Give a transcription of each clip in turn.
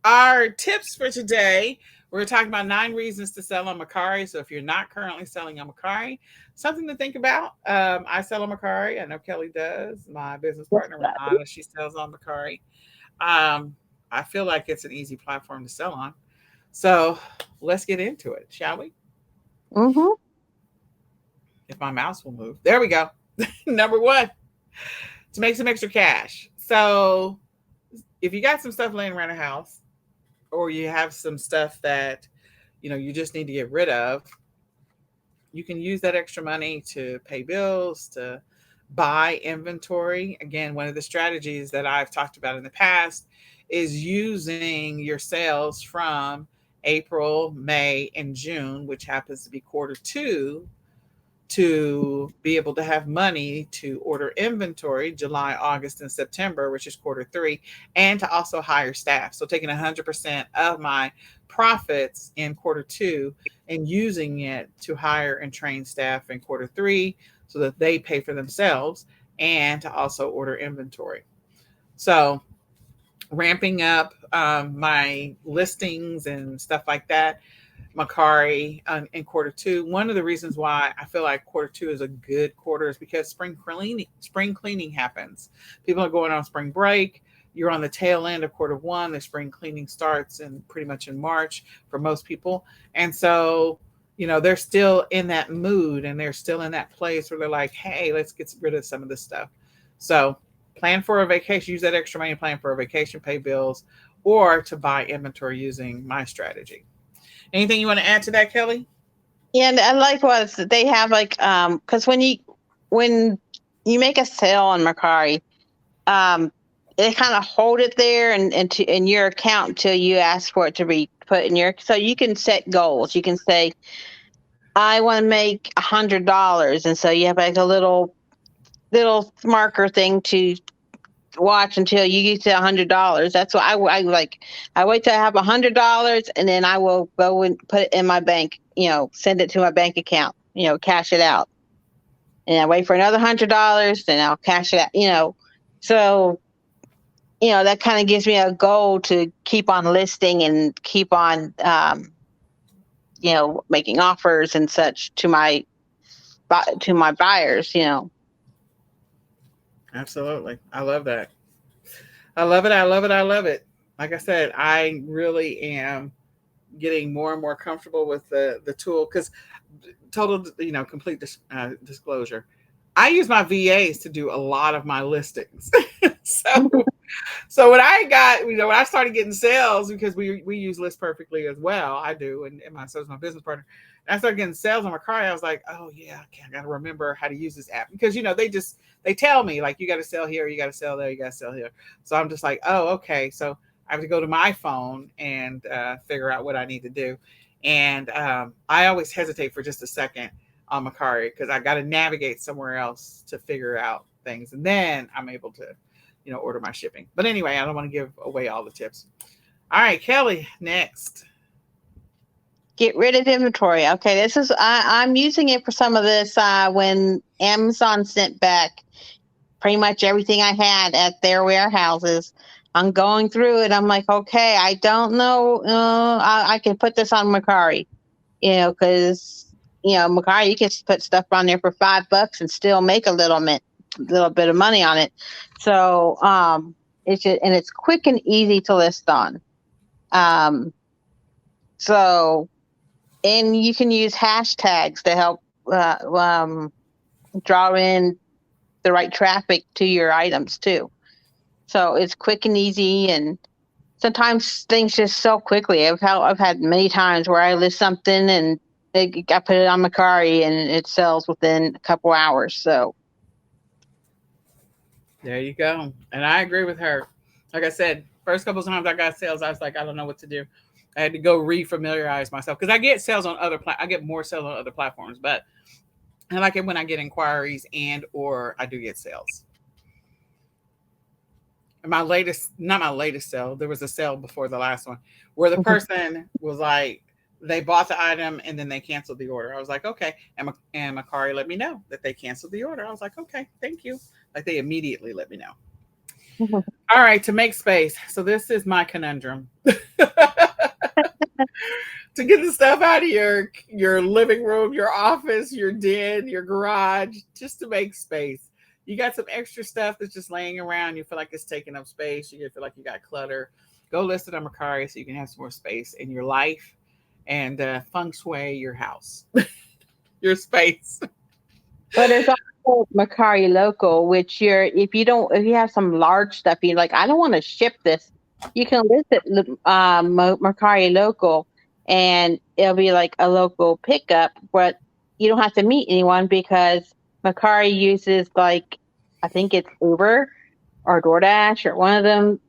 Our tips for today, we're talking about 9 reasons to sell on Mercari. So if you're not currently selling on Mercari, something to think about. I sell on Mercari. I know Kelly does. My business Yes, partner, I do. Renata, she sells on Mercari. Um, I feel like it's an easy platform to sell on. So let's get into it, shall we? Mm-hmm. If my mouse will move. There we go. Number one, to make some extra cash. So if you got some stuff laying around the house, or you have some stuff that you just need to get rid of, you can use that extra money to pay bills, to buy inventory. Again, one of the strategies that I've talked about in the past is using your sales from April, May, and June, which happens to be quarter two, to be able to have money to order inventory July, August, and September, which is quarter three, and to also hire staff. So taking 100% of my profits in quarter two and using it to hire and train staff in quarter three so that they pay for themselves and to also order inventory. So ramping up my listings and stuff like that, Macari, in quarter two. One of the reasons why I feel like quarter two is a good quarter is because spring cleaning happens. People are going on spring break. You're on the tail end of quarter one. The spring cleaning starts in pretty much in March for most people, and so they're still in that mood and they're still in that place where they're like, "Hey, let's get rid of some of this stuff." So plan for a vacation. Use that extra money. Plan for a vacation. Pay bills, or to buy inventory using my strategy. Anything you want to add to that, Kelly? And I like what they have because when you make a sale on Mercari, um, they kind of hold it there in your account until you ask for it to be put in your. So you can set goals. You can say, I want to make $100, and so you have like a little marker thing to watch until you get to $100. That's what I like. I wait till I have $100, and then I will go and put it in my bank. Send it to my bank account. Cash it out, and I wait for another $100, then I'll cash it out. So that kind of gives me a goal to keep on listing and keep on making offers and such to my buyers. Absolutely. I love that. I love it. I love it. I love it. Like I said, I really am getting more and more comfortable with the tool because total, complete disclosure. I use my VAs to do a lot of my listings. so So when I got, when I started getting sales, because we use List Perfectly as well, I do, and my so is my business partner. And I started getting sales on my car. I was like, oh yeah, okay, I got to remember how to use this app because they tell me like you got to sell here, you got to sell there, you got to sell here. So I'm just like, oh okay. So I have to go to my phone and figure out what I need to do. And I always hesitate for just a second on Macari because I got to navigate somewhere else to figure out things, and then I'm able to order my shipping. But anyway, I don't want to give away all the tips. All right, Kelly, next. Get rid of inventory. Okay, I'm using it for some of this when Amazon sent back pretty much everything I had at their warehouses. I'm going through it. I'm like, okay, I don't know. I can put this on Mercari, because Mercari, you can put stuff on there for $5 and still make a little bit of money on it. So it's quick and easy to list on. Um, so and you can use hashtags to help draw in the right traffic to your items too. So it's quick and easy, and sometimes things just sell quickly. I've had many times where I list something and I put it on Mercari and it sells within a couple hours. So There you go. And I agree with her. Like I said, first couple of times I got sales, I was like, I don't know what to do. I had to go refamiliarize myself because I get sales on I get more sales on other platforms, but I like it when I get inquiries and or I do get sales. My latest, not my latest sale, there was a sale before the last one where the person was like, they bought the item and then they canceled the order. I was like, okay. And Macari let me know that they canceled the order. I was like, okay, thank you. Like they immediately let me know. All right, to make space. So this is my conundrum. To get the stuff out of your living room, your office, your den, your garage, just to make space. You got some extra stuff that's just laying around. You feel like it's taking up space. You feel like you got clutter. Go list it on Mercari so you can have some more space in your life and feng shui your house, your space. But there's also Mercari Local, which if you have some large stuff, you're like, I don't want to ship this. You can list it Mercari Local, and it'll be like a local pickup, but you don't have to meet anyone because Mercari uses like, I think it's Uber or DoorDash or one of them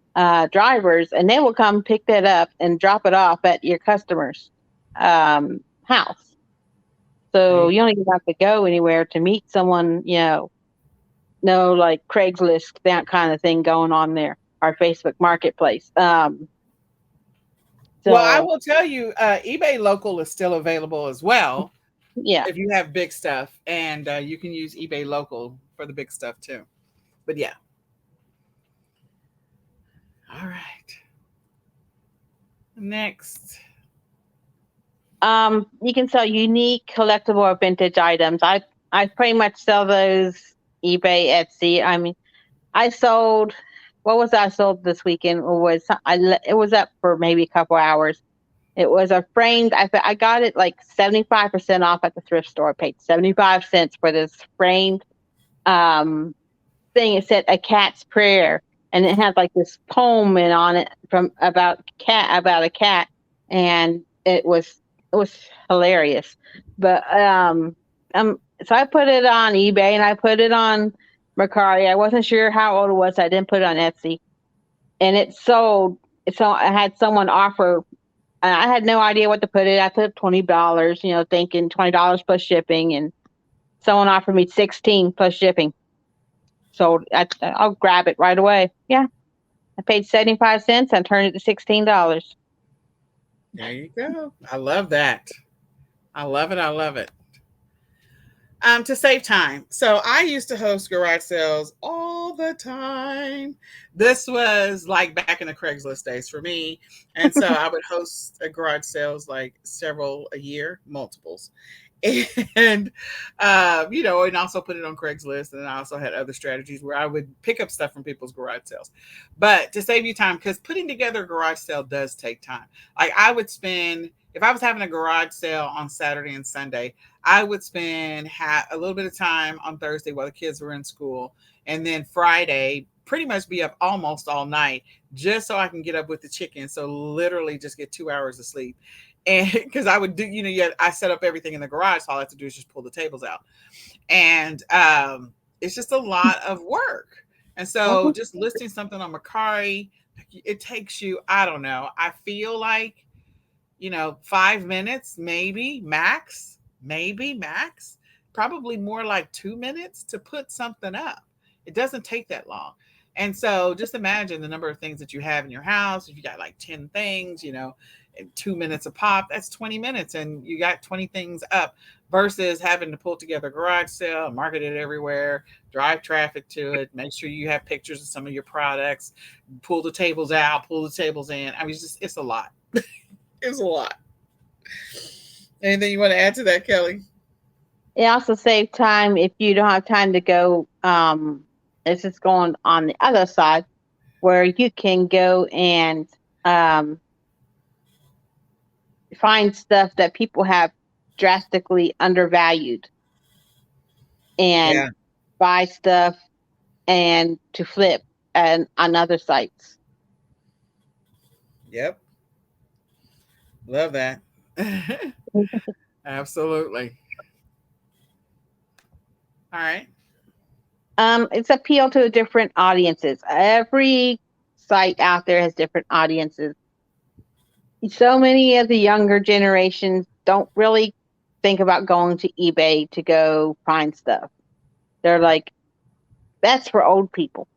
drivers, and they will come pick that up and drop it off at your customer's house. So you don't even have to go anywhere to meet someone, no like Craigslist, that kind of thing going on there, our Facebook Marketplace. Well, I So will tell you, eBay Local is still available as well yeah. if you have big stuff, and you can use eBay Local for the big stuff too. But yeah, all right. Next, You can sell unique, collectible, or vintage items. I pretty much sell those eBay, Etsy. I mean, I sold. What was I sold this weekend? It was up for maybe a couple hours. It was a framed. I got it like 75% off at the thrift store. I paid 75 cents for this framed thing. It said "A Cat's Prayer," and it had like this poem in on it from about a cat, and it was hilarious. But so I put it on eBay and I put it on Mercari. I wasn't sure how old it was. So I didn't put it on Etsy, and it sold. So I had someone offer. I had no idea what to put it. I put $20, thinking $20 plus shipping, and someone offered me 16 plus shipping. So I'll grab it right away. Yeah, I paid 75 cents and turned it to $16. there you go. I love that. I love it. I love it. To save time. So I used to host garage sales all the time. This was like back in the Craigslist days for me. And so I would host a garage sales like several a year, multiples. And and also put it on Craigslist. And I also had other strategies where I would pick up stuff from people's garage sales. But to save you time, because putting together a garage sale does take time. Like I would spend, if I was having a garage sale on Saturday and Sunday, I would spend a little bit of time on Thursday while the kids were in school, and then Friday pretty much be up almost all night just so I can get up with the chicken. So literally just get 2 hours of sleep. And because I would do, I set up everything in the garage. So all I have to do is just pull the tables out. And it's just a lot of work. And so Mhm. just listing something on Mercari, it takes you, I don't know, I feel like 5 minutes, maybe max, probably more like 2 minutes to put something up. It doesn't take that long. And so just imagine the number of things that you have in your house. If you got like 10 things, in 2 minutes a pop, that's 20 minutes and you got 20 things up versus having to pull together a garage sale, market it everywhere, drive traffic to it, make sure you have pictures of some of your products, pull the tables out, pull the tables in. I mean, it's a lot. It's a lot. Anything you want to add to that, Kelly? It also saves time if you don't have time to go. It's just going on the other side where you can go and um, find stuff that people have drastically undervalued and Yeah. buy stuff and to flip and on other sites. Yep. Love that. Absolutely. All right. It's appeal to different audiences. Every site out there has different audiences. So many of the younger generations don't really think about going to eBay to go find stuff. They're like, that's for old people.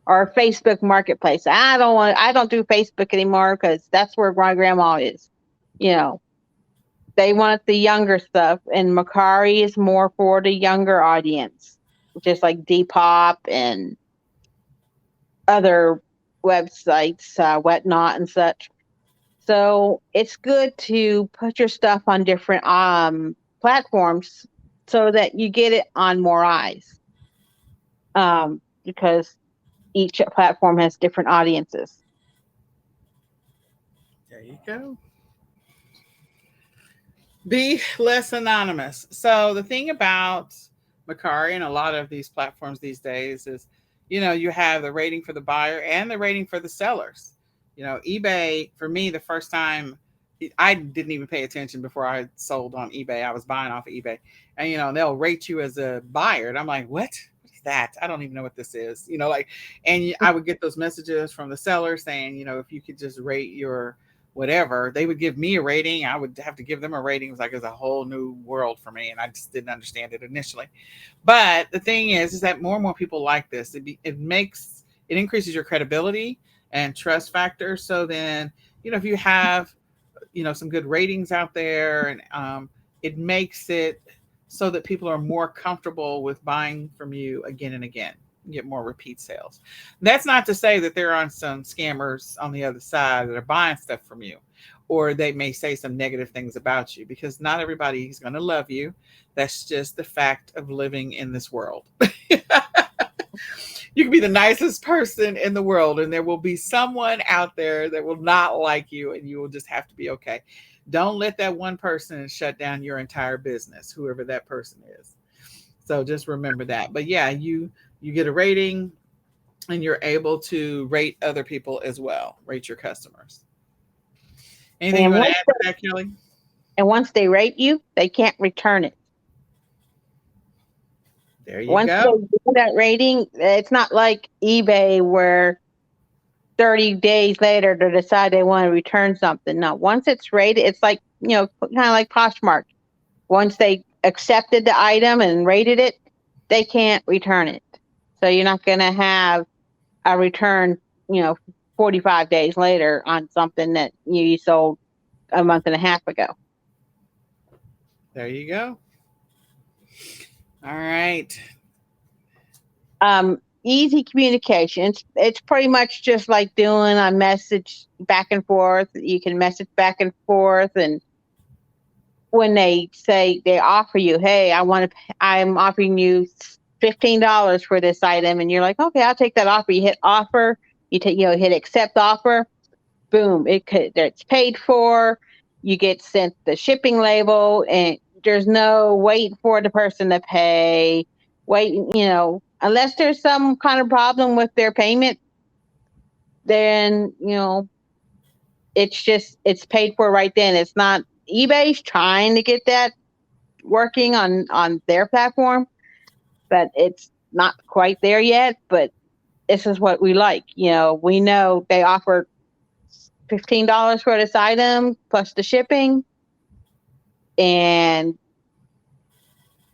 Or Facebook Marketplace. I don't do Facebook anymore because that's where my grandma is. You know, they want the younger stuff, and Mercari is more for the younger audience, just like Depop and other websites, whatnot and such. So it's good to put your stuff on different platforms so that you get it on more eyes, because each platform has different audiences. There you go. Be less anonymous. So the thing about Mercari and a lot of these platforms these days is, you have the rating for the buyer and the rating for the sellers. eBay, for me, the first time, I didn't even pay attention before I sold on eBay. I was buying off of eBay, and they'll rate you as a buyer, and I'm like, what is that? I don't even know what this is. And I would get those messages from the seller saying, if you could just rate your whatever, they would give me a rating. I would have to give them a rating. It was like it's a whole new world for me, and I just didn't understand it initially. But the thing is that more and more people like this. It increases your credibility and trust factor. So then, if you have some good ratings out there, and it makes it so that people are more comfortable with buying from you again and again. You get more repeat sales. That's not to say that there aren't some scammers on the other side that are buying stuff from you, or they may say some negative things about you, because not everybody is going to love you. That's just the fact of living in this world. You can be the nicest person in the world, and there will be someone out there that will not like you, and you will just have to be okay. Don't let that one person shut down your entire business, whoever that person is. So just remember that. But yeah, you get a rating, and you're able to rate other people as well, rate your customers. Anything you And want to once add to that, Kelly? once they rate you, they can't return it. There you Once they go. do that rating, it's not like eBay where 30 days later to decide they want to return something. No, once it's rated, it's like, kind of like Poshmark. Once they accepted the item and rated it, they can't return it. So you're not going to have a return, 45 days later on something that you sold a month and a half ago. There you go. All right. Easy communication. It's pretty much just like doing a message back and forth. You can message back and forth, and when they offer you, hey, I'm offering you $15 for this item, and you're like, okay, I'll take that offer. You hit offer, hit accept offer, boom, it's paid for. You get sent the shipping label, and there's no wait for the person to pay. Wait, unless there's some kind of problem with their payment, then it's paid for right then. It's not eBay's trying to get that working on their platform, but it's not quite there yet. But this is what we like. We know they offer $15 for this item plus the shipping, and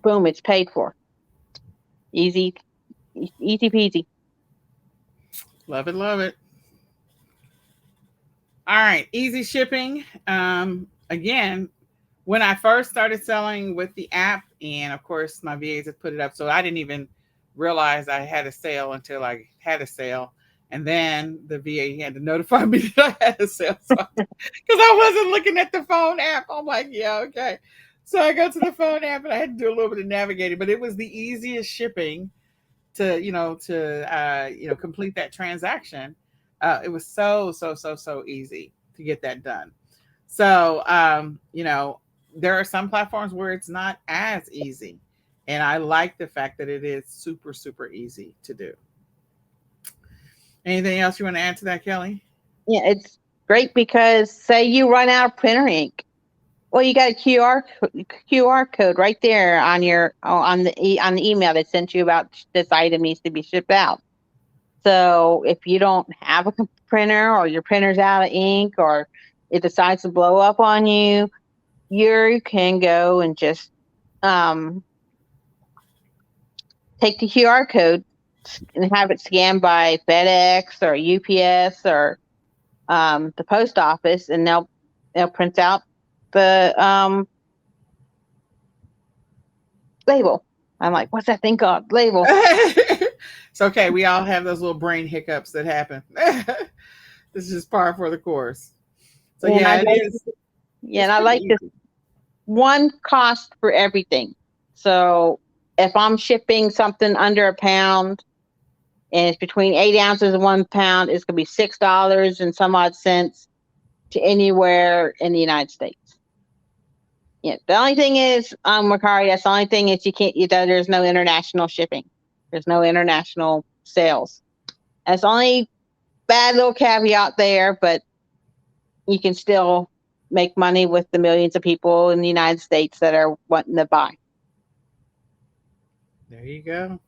boom, it's paid for. Easy, easy peasy. Love it, love it. All right, easy shipping. Again, when I first started selling with the app, and of course my VAs had put it up, so I didn't even realize I had a sale until I had a sale, and then the VA had to notify me that I had a sale, because I wasn't looking at the phone app. I'm like, yeah, okay. So I go to the phone app, and I had to do a little bit of navigating, but it was the easiest shipping to complete that transaction. It was so easy to get that done. So there are some platforms where it's not as easy, and I like the fact that it is super easy to do. Anything else you want to add to that, Kelly? Yeah, it's great because say you run out of printer ink. Well, you got a QR code right there on the email that sent you about this item needs to be shipped out. So if you don't have a printer, or your printer's out of ink, or it decides to blow up on you, you can go and just take the QR code and have it scanned by FedEx or UPS or the post office, and they'll print out the label. I'm like, what's that thing called? Label. It's okay. We all have those little brain hiccups that happen. This is just par for the course. So And yeah, it is. yeah, It's and I pretty like this easy. one cost for everything. So if I'm shipping something under a pound and it's between 8 ounces and 1 pound, it's gonna be $6 and some odd cents to anywhere in the United States. Yeah. The only thing is on Mercari, that's the only thing is there's no international shipping. There's no international sales. That's the only bad little caveat there, but you can still make money with the millions of people in the United States that are wanting to buy. There you go.